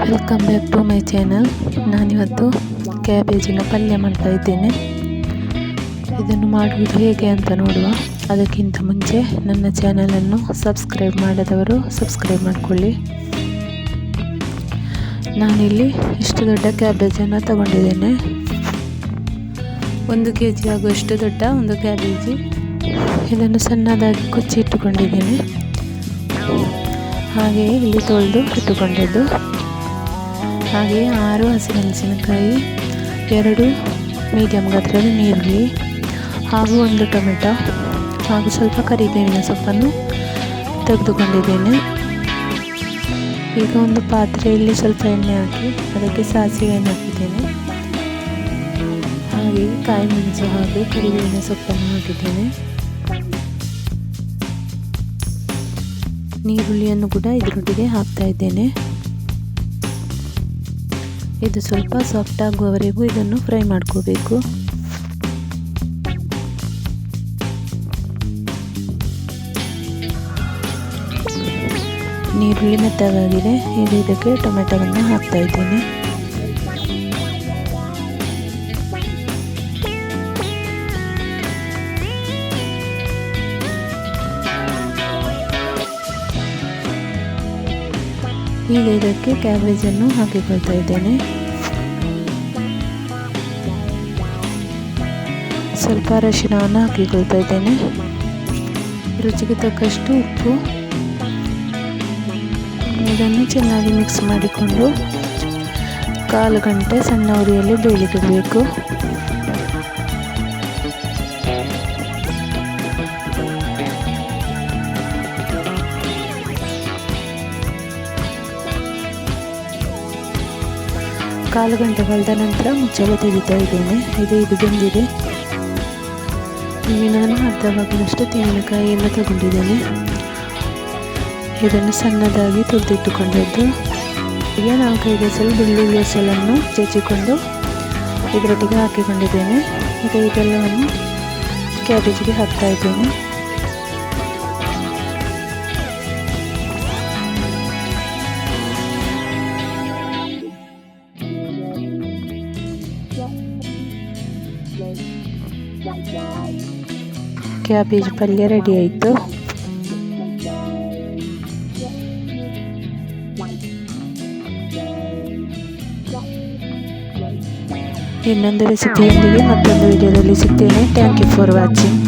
Welcome back to my channel. ನಾನಿವತ್ತು ಕ್ಯಾಬೇಜಿನ ಪಲ್ಯ ಮಾಡ್ತಾ ಇದ್ದೇನೆ. ಇದನ್ನು ಮಾಡುವುದು ಹೇಗೆ ಅಂತ ನೋಡುವ. ಅದಕ್ಕಿಂತ ಮುಂಚೆ ನನ್ನ ಚಾನಲನ್ನು ಸಬ್ಸ್ಕ್ರೈಬ್ ಮಾಡದವರು ಸಬ್ಸ್ಕ್ರೈಬ್ ಮಾಡಿಕೊಳ್ಳಿ. ನಾನಿಲ್ಲಿ ಇಷ್ಟು ದೊಡ್ಡ ಕ್ಯಾಬೇಜನ್ನು ತಗೊಂಡಿದ್ದೇನೆ. 1 kg ಆಗುವಷ್ಟು ದೊಡ್ಡ ಒಂದು ಕ್ಯಾಬೇಜಿ. ಇದನ್ನು ಸಣ್ಣದಾಗಿ ಕೊಚ್ಚಿ ಇಟ್ಟುಕೊಂಡಿದ್ದೇನೆ. ಹಾಗೆಯೇ ಇಲ್ಲಿ ತೊಳೆದು ಇಟ್ಟುಕೊಂಡದ್ದು. ಹಾಗೆಯೇ 6 ಹಸಿಮೆಣಸಿನಕಾಯಿ, 2 ಮೀಡಿಯಂ ಗಾತ್ರದ ಈರುಳ್ಳಿ ಹಾಗೂ 1 ಟೊಮೆಟೊ ಹಾಗೂ ಸ್ವಲ್ಪ ಕರಿಬೇವಿನ ಸೊಪ್ಪನ್ನು ತೆಗೆದುಕೊಂಡಿದ್ದೇನೆ. ಈಗ ಒಂದು ಪಾತ್ರೆಯಲ್ಲಿ ಸ್ವಲ್ಪ ಎಣ್ಣೆ ಹಾಕಿ ಅದಕ್ಕೆ ಸಾಸಿವೆಯನ್ನು ಹಾಕಿದ್ದೇನೆ. ಹಾಗೆಯೇ ಕಾಯಿ ಮೆಣಸು ಹಾಗೂ ಕರಿಬೇವಿನ ಸೊಪ್ಪನ್ನು ಹಾಕಿದ್ದೇನೆ. ಈರುಳ್ಳಿಯನ್ನು ಕೂಡ ಇದರೊಟ್ಟಿಗೆ ಹಾಕ್ತಾ ಇದ್ದೇನೆ. ಇದು ಸ್ವಲ್ಪ ಸಾಫ್ಟ್ ಆಗುವವರೆಗೂ ಇದನ್ನು ಫ್ರೈ ಮಾಡ್ಕೋಬೇಕು. ಈರುಳ್ಳಿ ಮೆತ್ತಗಾಗಿದೆ. ಈಗ ಇದಕ್ಕೆ ಟೊಮೆಟೊವನ್ನು ಹಾಕ್ತಾ ಇದ್ದೇನೆ. ಈಗ ಇದಕ್ಕೆ ಕ್ಯಾಬೇಜನ್ನು ಹಾಕಿಕೊಳ್ತಾ ಇದ್ದೇನೆ. ಸ್ವಲ್ಪ ಅರಿಶಿಣವನ್ನು ಹಾಕಿಕೊಳ್ತಾ ಇದ್ದೇನೆ. ರುಚಿಗೆ ತಕ್ಕಷ್ಟು ಉಪ್ಪು. ಇದನ್ನು ಚೆನ್ನಾಗಿ ಮಿಕ್ಸ್ ಮಾಡಿಕೊಂಡು 1/4 ಗಂಟೆ ಸಣ್ಣ ಉರಿಯಲ್ಲಿ ಬೇಯಲಿಡಬೇಕು. ಕಾಲು ಗಂಟೆ ಕಳೆದ ನಂತರ ಮುಚ್ಚಳ ತೆಗಿತಾ ಇದ್ದೇನೆ. ಇದು ಬೆಂದಿದೆ. ಈಗ ನಾನು ಅರ್ಧ ಭಾಗದಷ್ಟು ತೆಂಗಿನಕಾಯಿ ಎಲ್ಲ ತಗೊಂಡಿದ್ದೇನೆ. ಇದನ್ನು ಸಣ್ಣದಾಗಿ ತುರಿದಿಟ್ಟುಕೊಂಡದ್ದು. ಈಗ 4-5 ಎಸಳು ಬೆಳ್ಳುಳ್ಳಿ ಎಸಳನ್ನು ಜಜ್ಜಿಕೊಂಡು ಇದರೊಟ್ಟಿಗೆ ಹಾಕಿಕೊಂಡಿದ್ದೇನೆ. ಈಗ ಇದೆಲ್ಲವನ್ನು ಕ್ಯಾಬೇಜಿಗೆ ಹಾಕ್ತಾ ಇದ್ದೇನೆ. ಕ್ಯಾಬೇಜ್ ಪಲ್ಯ ರೆಡಿ ಆಯಿತು. ಇನ್ನೊಂದು ರೆಸಿಪಿಯೊಂದಿಗೆ ಮತ್ತೊಂದು ವಿಡಿಯೋದಲ್ಲಿ ಸಿಗ್ತೇನೆ. Thank you for watching.